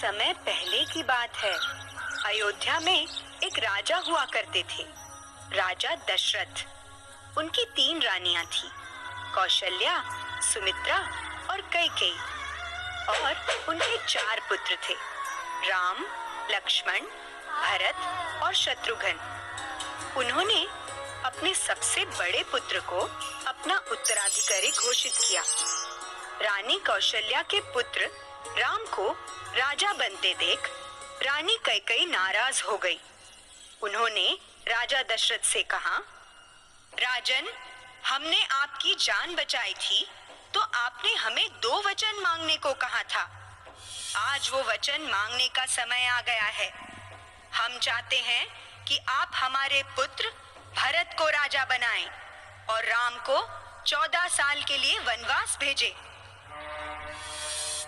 समय पहले की बात है। अयोध्या में एक राजा हुआ करते थे, राजा दशरथ। उनकी 3 रानियां थीं, कौशल्या, सुमित्रा और कैकेयी। और उनके 4 पुत्र थे, राम, लक्ष्मण, भरत और शत्रुघ्न। उन्होंने अपने सबसे बड़े पुत्र को अपना उत्तराधिकारी घोषित किया। रानी कौशल्या के पुत्र राम को राजा बनते देख रानी कैकेयी नाराज हो गई। उन्होंने राजा दशरथ से कहा, राजन, हमने आपकी जान बचाई थी तो आपने हमें 2 वचन मांगने को कहा था। आज वो वचन मांगने का समय आ गया है। हम चाहते हैं कि आप हमारे पुत्र भरत को राजा बनाएं और राम को 14 साल के लिए वनवास भेजें।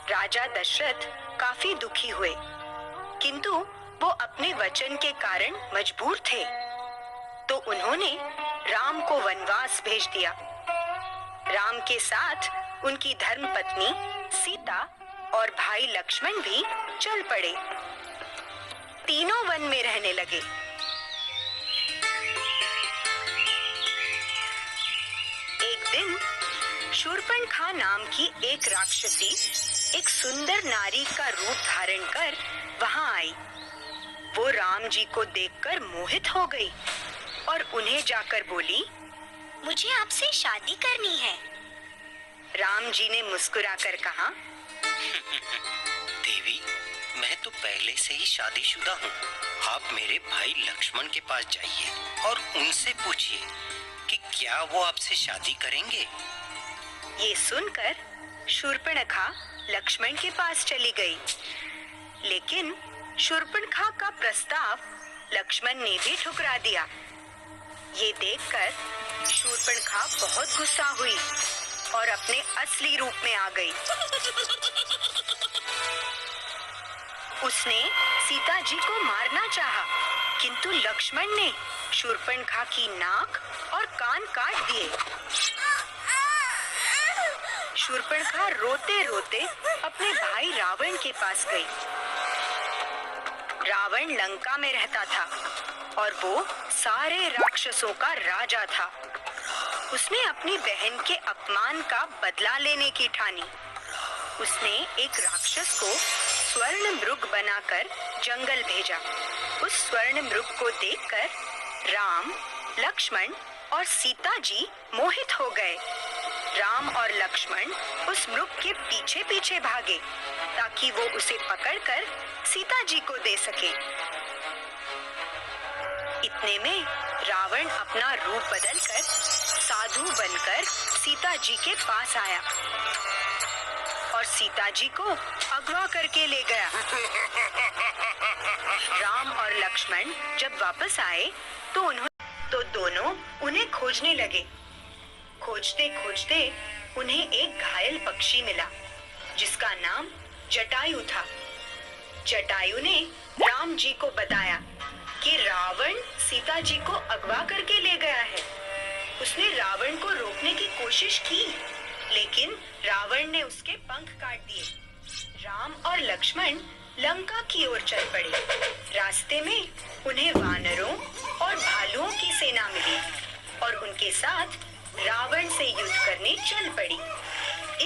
राजा दशरथ काफी दुखी हुए, किंतु वो अपने वचन के कारण मजबूर थे, तो उन्होंने राम को वनवास भेज दिया। राम के साथ उनकी धर्मपत्नी सीता और भाई लक्ष्मण भी चल पड़े। तीनों वन में रहने लगे। एक दिन शूर्पणखा नाम की एक राक्षसी एक सुंदर नारी का रूप धारण कर वहां आई। वो राम जी को देखकर मोहित हो गई और उन्हें जाकर बोली, मुझे आपसे शादी करनी है। राम जी ने मुस्कुराकर कहा, देवी, मैं तो पहले से ही शादीशुदा हूँ। आप मेरे भाई लक्ष्मण के पास जाइए और उनसे पूछिए कि क्या वो आपसे शादी करेंगे। ये सुनकर शूर्पणखा लक्ष्मण के पास चली गई, लेकिन शूर्पणखा का प्रस्ताव लक्ष्मण ने भी ठुकरा दिया। ये देखकर शूर्पणखा बहुत गुस्सा हुई और अपने असली रूप में आ गई। उसने सीता जी को मारना चाहा, किंतु लक्ष्मण ने शूर्पणखा की नाक और कान काट दिए। शूर्पणखा रोते रोते अपने भाई रावण के पास गई। रावण लंका में रहता था और वो सारे राक्षसों का राजा था। उसने अपनी बहन के अपमान का बदला लेने की ठानी। उसने एक राक्षस को स्वर्ण मृग बनाकर जंगल भेजा। उस स्वर्ण मृग को देखकर राम, लक्ष्मण और सीता जी मोहित हो गए। राम और लक्ष्मण उस मृग के पीछे पीछे भागे ताकि वो उसे पकड़कर सीता जी को दे सके। इतने में रावण अपना रूप बदलकर साधु बनकर सीता जी के पास आया और सीता जी को अगवा करके ले गया। राम और लक्ष्मण जब वापस आए तो दोनों उन्हें खोजने लगे। खोजते खोजते उन्हें एक घायल पक्षी मिला जिसका नाम जटायु था। जटायु ने राम जी को बताया कि रावण सीता जी को अगवा करके ले गया है। उसने रावण को रोकने की कोशिश की, लेकिन रावण ने उसके पंख काट दिए। राम और लक्ष्मण लंका की ओर चल पड़े। रास्ते में उन्हें वानरों और भालुओं की सेना मिली और उनके साथ रावण से युद्ध करने चल पड़ी।